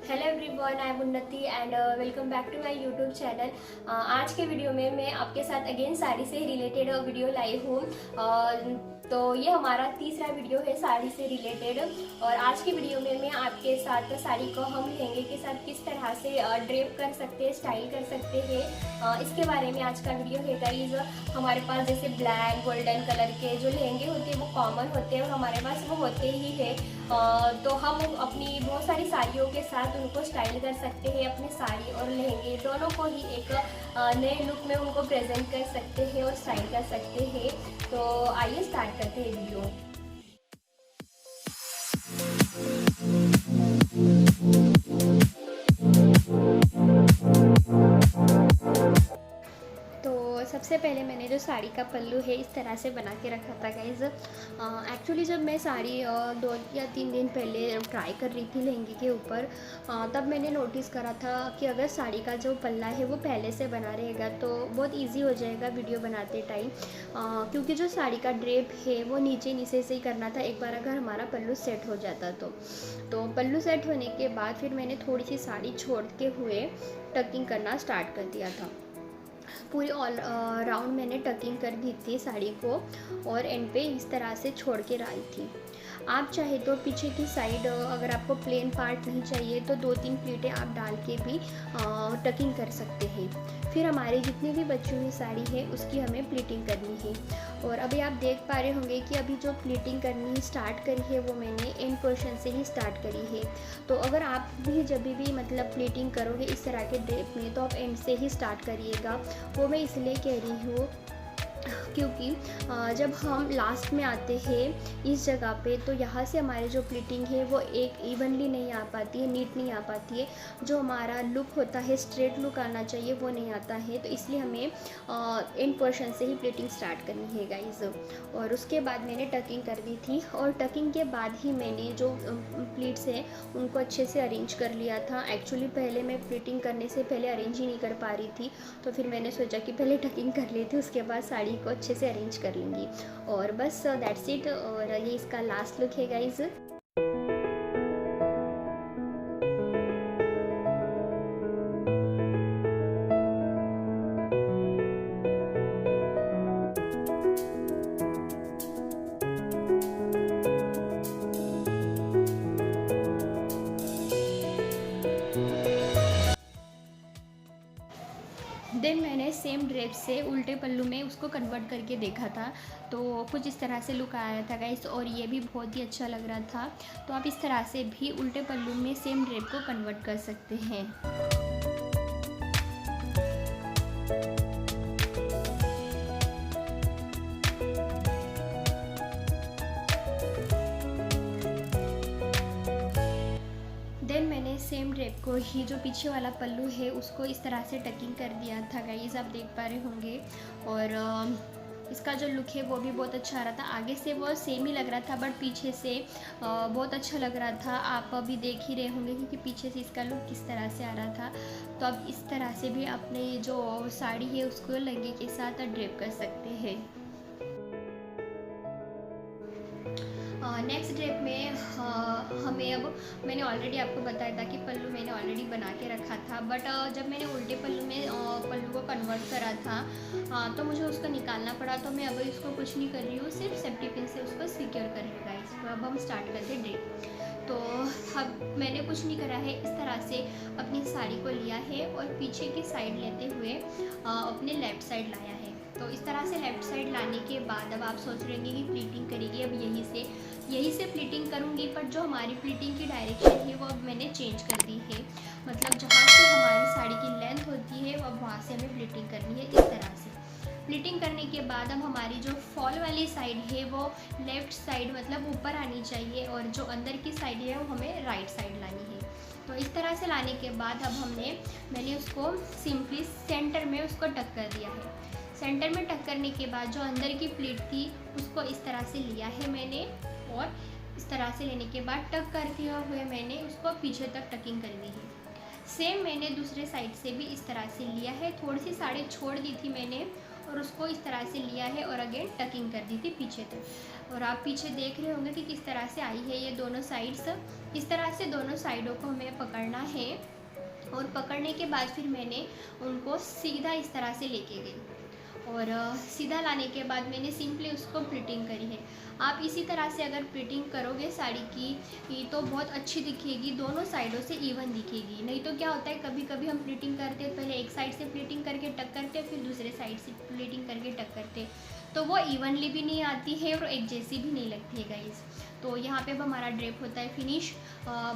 Hello everyone, I am Unnati and welcome back to my YouTube channel. आज के video में मैं आपके साथ अगेन साड़ी से रिलेटेड वीडियो लाई हूँ। तो ये हमारा तीसरा वीडियो है साड़ी से रिलेटेड। और आज की वीडियो में मैं आपके साथ साड़ी को हम लहंगे के साथ किस तरह से ड्रेप कर सकते हैं, स्टाइल कर सकते हैं, इसके बारे में आज का वीडियो है गाइज। हमारे पास जैसे ब्लैक गोल्डन कलर के जो लहंगे होते हैं वो कॉमन होते हैं और हमारे पास वो होते ही है। तो हम अपनी बहुत सारी साड़ियों के साथ उनको स्टाइल कर सकते हैं। अपनी साड़ी और लहंगे दोनों को ही एक नए लुक में उनको प्रेजेंट कर सकते हैं और स्टाइल कर सकते हैं। तो आइए स्टार्ट करते हैं वीडियो। सबसे पहले मैंने जो साड़ी का पल्लू है इस तरह से बना के रखा था गाइज। एक्चुअली जब मैं साड़ी 2 या 3 दिन पहले ट्राई कर रही थी लहंगे के ऊपर, तब मैंने नोटिस करा था कि अगर साड़ी का जो पल्ला है वो पहले से बना रहेगा तो बहुत इजी हो जाएगा वीडियो बनाते टाइम। क्योंकि जो साड़ी का ड्रेप है वो नीचे नीचे से ही करना था एक बार अगर हमारा पल्लू सेट हो जाता तो पल्लू सेट होने के बाद फिर मैंने थोड़ी सी साड़ी छोड़ते हुए टकिंग करना स्टार्ट कर दिया था। पूरी ऑल राउंड मैंने टकिंग कर दी थी साड़ी को और एंड पे इस तरह से छोड़ के डाली थी। आप चाहे तो पीछे की साइड अगर आपको प्लेन पार्ट नहीं चाहिए तो 2-3 प्लेटें आप डाल के भी टकिंग कर सकते हैं। फिर हमारी जितनी भी बची हुई साड़ी है उसकी हमें प्लीटिंग करनी है। और अभी आप देख पा रहे होंगे कि अभी जो प्लीटिंग करनी स्टार्ट करी है वो मैंने एंड पोर्शन से ही स्टार्ट करी है। तो अगर आप भी जब भी मतलब प्लीटिंग करोगे इस तरह के ड्रेप में तो आप एंड से ही स्टार्ट करिएगा। वो मैं इसलिए कह रही हूँ क्योंकि जब हम लास्ट में आते हैं इस जगह पे तो यहाँ से हमारी जो प्लीटिंग है वो एक इवनली नहीं आ पाती है, नीट नहीं आ पाती है। जो हमारा लुक होता है, स्ट्रेट लुक आना चाहिए, वो नहीं आता है। तो इसलिए हमें एंड पोर्शन से ही प्लीटिंग स्टार्ट करनी है गाइज। और उसके बाद मैंने टकिंग कर दी थी और टकिंग के बाद ही मैंने जो प्लीट्स हैं उनको अच्छे से अरेंज कर लिया था। एक्चुअली पहले मैं प्लीटिंग करने से पहले अरेंज ही नहीं कर पा रही थी, तो फिर मैंने सोचा कि पहले टकिंग कर लेती उसके बाद साड़ी को अच्छे से अरेंज कर लूँगी। और बस दैट्स इट। और ये इसका लास्ट लुक है गाइज। देन मैंने सेम ड्रेप से उल्टे पल्लू में उसको कन्वर्ट करके देखा था तो कुछ इस तरह से लुक आया था गाइस और ये भी बहुत ही अच्छा लग रहा था। तो आप इस तरह से भी उल्टे पल्लू में सेम ड्रेप को कन्वर्ट कर सकते हैं। देन मैंने सेम ड्रेप को ही जो पीछे वाला पल्लू है उसको इस तरह से टकिंग कर दिया था गाइस, आप देख पा रहे होंगे। और इसका जो लुक है वो भी बहुत अच्छा आ रहा था। आगे से वो सेम ही लग रहा था बट पीछे से बहुत अच्छा लग रहा था। आप अभी देख ही रहे होंगे क्योंकि पीछे से इसका लुक किस तरह से आ रहा था। तो आप इस तरह से भी अपने जो साड़ी है उसको लहंगे के साथ ड्रेप कर सकते हैं। नेक्स्ट ड्रेप में हमें अब मैंने ऑलरेडी आपको बताया था कि पल्लू मैंने ऑलरेडी बना के रखा था बट जब मैंने उल्टे पल्लू में पल्लू को कन्वर्ट करा था तो मुझे उसको निकालना पड़ा। तो मैं अब इसको कुछ नहीं कर रही हूँ, सिर्फ सेफ्टी पिन से उसको सिक्योर कर रही हूँ गाइस। तो अब हम स्टार्ट करते हैं ड्रेप। तो अब मैंने कुछ नहीं करा है, इस तरह से अपनी साड़ी को लिया है और पीछे की साइड लेते हुए अपने लेफ़्ट साइड लाया है। तो इस तरह से लेफ़्ट साइड लाने के बाद अब आप सोच रहे हैं कि प्लीटिंग करेगी, अब यहीं से प्लीटिंग करूँगी। पर जो हमारी प्लीटिंग की डायरेक्शन है वो अब मैंने चेंज कर दी है। मतलब जहाँ से हमारी साड़ी की लेंथ होती है अब वहाँ से हमें प्लीटिंग करनी है। इस तरह से प्लीटिंग करने के बाद अब हमारी जो फॉल वाली साइड है वो लेफ़्ट साइड मतलब ऊपर आनी चाहिए और जो अंदर की साइड है वो हमें राइट साइड लानी है। तो इस तरह से लाने के बाद अब मैंने उसको सिंपली सेंटर में उसको टक कर दिया है। सेंटर में टक करने के बाद जो अंदर की प्लीट थी उसको इस तरह से लिया है मैंने और इस तरह से लेने के बाद टक करते हुए मैंने उसको पीछे तक टकिंग कर दी है। सेम मैंने दूसरे साइड से भी इस तरह से लिया है। थोड़ी सी साड़ी छोड़ दी थी मैंने और उसको इस तरह से लिया है और अगेन टकिंग कर दी थी पीछे तक। और आप पीछे देख रहे होंगे कि किस तरह से आई है ये दोनों साइड्स। इस तरह से दोनों साइडों को हमें पकड़ना है और पकड़ने के बाद फिर मैंने उनको सीधा इस तरह से लेके गई और सीधा लाने के बाद मैंने सिंपली उसको प्लीटिंग करी है। आप इसी तरह से अगर प्लीटिंग करोगे साड़ी की तो बहुत अच्छी दिखेगी, दोनों साइडों से इवन दिखेगी। नहीं तो क्या होता है, कभी कभी हम प्लीटिंग करते हैं, पहले एक साइड से प्लीटिंग करके टक करते हैं, फिर दूसरे साइड से प्लीटिंग करके टक करते हैं, तो वो इवनली भी नहीं आती है और एक जैसी भी नहीं लगती है गाइस। तो यहाँ पे अब हमारा ड्रेप होता है फिनिश।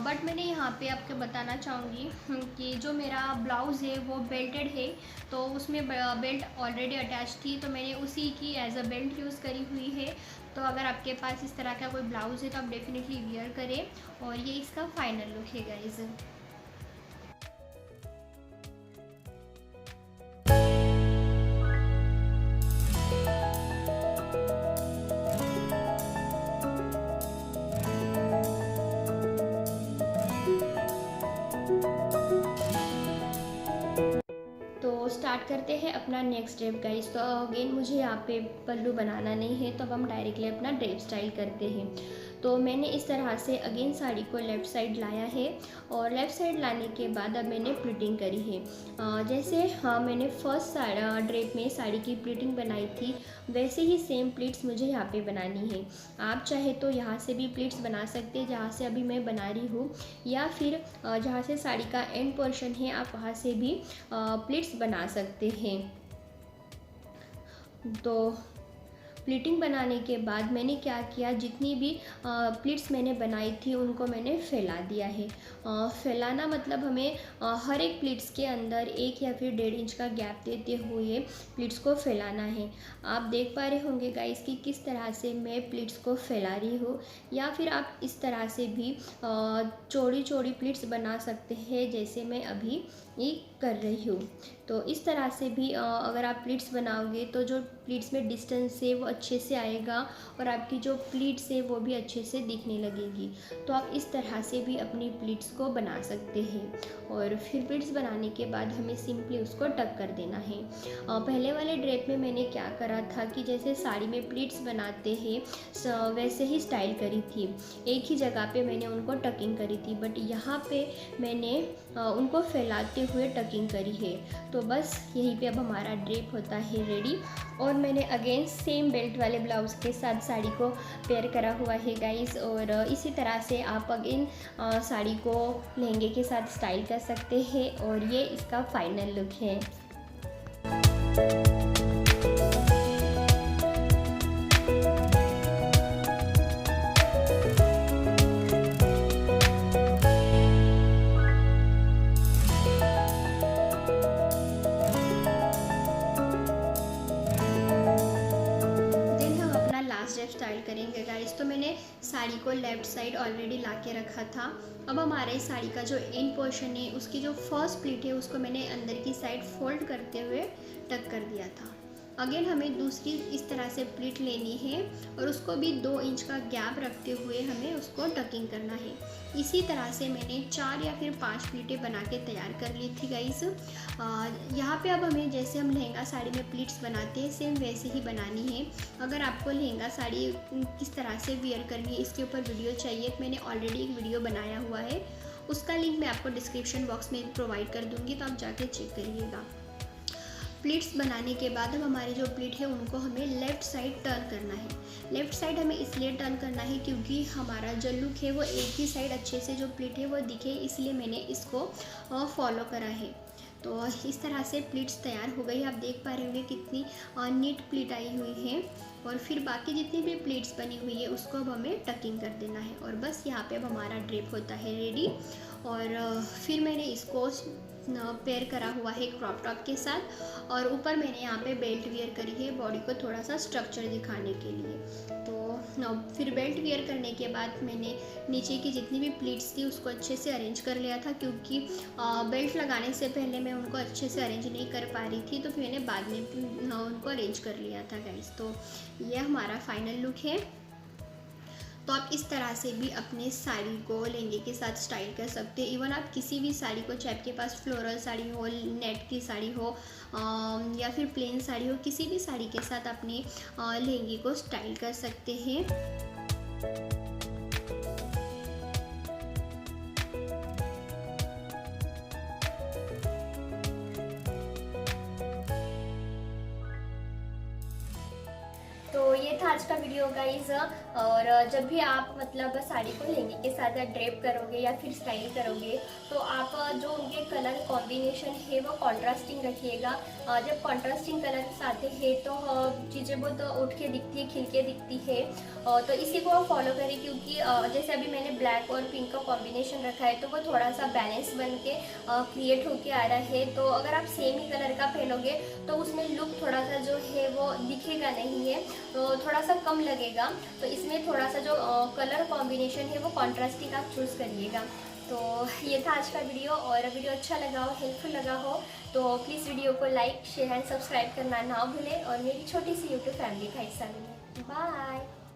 बट मैंने यहाँ पे आपको बताना चाहूँगी कि जो मेरा ब्लाउज़ है वो बेल्टेड है, तो उसमें बेल्ट ऑलरेडी अटैच थी, तो मैंने उसी की एज अ बेल्ट यूज़ करी हुई है। तो अगर आपके पास इस तरह का कोई ब्लाउज़ है तो आप डेफिनेटली वियर करें। और ये इसका फाइनल लुक है गाइज़। तो स्टार्ट करते हैं अपना नेक्स्ट स्टेप गाइस। तो अगेन मुझे यहाँ पे पल्लू बनाना नहीं है, तो अब हम डायरेक्टली अपना ड्रेप स्टाइल करते हैं। तो मैंने इस तरह से अगेन साड़ी को लेफ़्ट साइड लाया है और लेफ़्ट साइड लाने के बाद अब मैंने प्लीटिंग करी है। जैसे मैंने फर्स्ट ड्रेप में साड़ी की प्लीटिंग बनाई थी, वैसे ही सेम प्लीट्स मुझे यहाँ पे बनानी है। आप चाहे तो यहाँ से भी प्लीट्स बना सकते हैं जहाँ से अभी मैं बना रही हूँ, या फिर जहाँ से साड़ी का एंड पोर्शन है आप वहाँ से भी प्लीट्स बना सकते हैं। तो प्लीटिंग बनाने के बाद मैंने क्या किया, जितनी भी प्लीट्स मैंने बनाई थी उनको मैंने फैला दिया है। फैलाना मतलब हमें हर एक प्लीट्स के अंदर 1 या फिर 1.5 इंच का गैप देते हुए प्लीट्स को फैलाना है। आप देख पा रहे होंगे गाइस कि किस तरह से मैं प्लीट्स को फैला रही हूँ, या फिर आप इस तरह से भी चौड़ी चौड़ी प्लीट्स बना सकते हैं जैसे मैं अभी ये कर रही हूँ। तो इस तरह से भी अगर आप प्लीट्स बनाओगे तो जो प्लीट्स में डिस्टेंस है वो अच्छे से आएगा और आपकी जो प्लीट्स है वो भी अच्छे से दिखने लगेगी। तो आप इस तरह से भी अपनी प्लीट्स को बना सकते हैं। और फिर प्लीट्स बनाने के बाद हमें सिंपली उसको टक कर देना है। पहले वाले ड्रेप में मैंने क्या करा था कि जैसे साड़ी में प्लीट्स बनाते हैं वैसे ही स्टाइल करी थी, एक ही जगह पे मैंने उनको टकिंग करी थी, बट यहाँ पे मैंने उनको फैलाते हुए टकिंग करी है। तो बस यहीं पे अब हमारा ड्रेप होता है रेडी। और मैंने अगेन सेम बेल्ट वाले ब्लाउज़ के साथ साड़ी को पेयर करा हुआ है गाइस। और इसी तरह से आप अगेन साड़ी को लहंगे के साथ स्टाइल कर सकते हैं और ये इसका फाइनल लुक है। स्टाइल करेंगे गाइस। तो मैंने साड़ी को लेफ़्ट साइड ऑलरेडी ला के रखा था। अब हमारे साड़ी का जो एंड पोर्शन है उसकी जो फर्स्ट प्लीट है उसको मैंने अंदर की साइड फोल्ड करते हुए टक कर दिया था। अगेन हमें दूसरी इस तरह से प्लीट लेनी है और उसको भी 2 इंच का गैप रखते हुए हमें उसको टकिंग करना है। इसी तरह से मैंने 4 या फिर 5 प्लीटें बना के तैयार कर ली थी गाइस। यहाँ पे अब हमें जैसे हम लहंगा साड़ी में प्लीट्स बनाते हैं सेम वैसे ही बनानी है। अगर आपको लहंगा साड़ी किस तरह से वियर करनी है इसके ऊपर वीडियो चाहिए तो मैंने ऑलरेडी एक वीडियो बनाया हुआ है, उसका लिंक मैं आपको डिस्क्रिप्शन बॉक्स में प्रोवाइड कर दूँगी, तो आप जाके चेक करिएगा। प्लीट्स बनाने के बाद अब हमारी जो प्लीट है उनको हमें लेफ़्ट साइड टर्न करना है। लेफ़्ट साइड हमें इसलिए टर्न करना है क्योंकि हमारा जो लुक है वो एक ही साइड अच्छे से जो प्लीट है वो दिखे, इसलिए मैंने इसको फॉलो करा है। तो इस तरह से प्लीट्स तैयार हो गई। आप देख पा रहे होंगे कितनी नीट प्लीट आई हुई है। और फिर बाकी जितनी भी प्लीट्स बनी हुई है उसको अब हमें टकिंग कर देना है। और बस यहाँ पे अब हमारा ड्रेप होता है रेडी। और फिर मैंने इसको पेयर करा हुआ है क्रॉप टॉप के साथ और ऊपर मैंने यहाँ पे बेल्ट वियर करी है बॉडी को थोड़ा सा स्ट्रक्चर दिखाने के लिए। तो फिर बेल्ट वियर करने के बाद मैंने नीचे की जितनी भी प्लीट्स थी उसको अच्छे से अरेंज कर लिया था, क्योंकि बेल्ट लगाने से पहले मैं उनको अच्छे से अरेंज नहीं कर पा रही थी, तो फिर मैंने बाद में उनको अरेंज कर लिया था गाइस। तो ये हमारा फाइनल लुक है। तो आप इस तरह से भी अपने साड़ी को लहंगे के साथ स्टाइल कर सकते हैं। इवन आप किसी भी साड़ी को, चाहे आपके पास फ्लोरल साड़ी हो, नेट की साड़ी हो या फिर प्लेन साड़ी हो, किसी भी साड़ी के साथ अपने लहंगे को स्टाइल कर सकते हैं। तो ये था आज का वीडियो गाइज। और जब भी आप मतलब साड़ी को लहंगे के साथ ड्रेप करोगे या फिर स्टाइल करोगे तो आप जो उनके कलर कॉम्बिनेशन है वो कॉन्ट्रास्टिंग रखिएगा। जब कॉन्ट्रास्टिंग कलर्स आते हैं तो चीज़ें बहुत उठ के दिखती है, खिल के दिखती है। तो इसी को आप फॉलो करें, क्योंकि जैसे अभी मैंने ब्लैक और पिंक का कॉम्बिनेशन रखा है तो वो थोड़ा सा बैलेंस बन के क्रिएट होके आ रहा है। तो अगर आप सेम ही कलर का पहनोगे तो उसमें लुक थोड़ा सा जो है वो दिखेगा नहीं है, तो थोड़ा सा कम लगेगा। तो इसमें थोड़ा सा जो कलर कॉम्बिनेशन है वो कॉन्ट्रास्टिंग आप चूज़ करिएगा। तो ये था आज का वीडियो, और वीडियो अच्छा लगा हो, हेल्पफुल लगा हो तो प्लीज़ वीडियो को लाइक, शेयर एंड सब्सक्राइब करना ना भूलें और मेरी छोटी सी यूट्यूब फैमिली का हिस्सा बनें। बाय।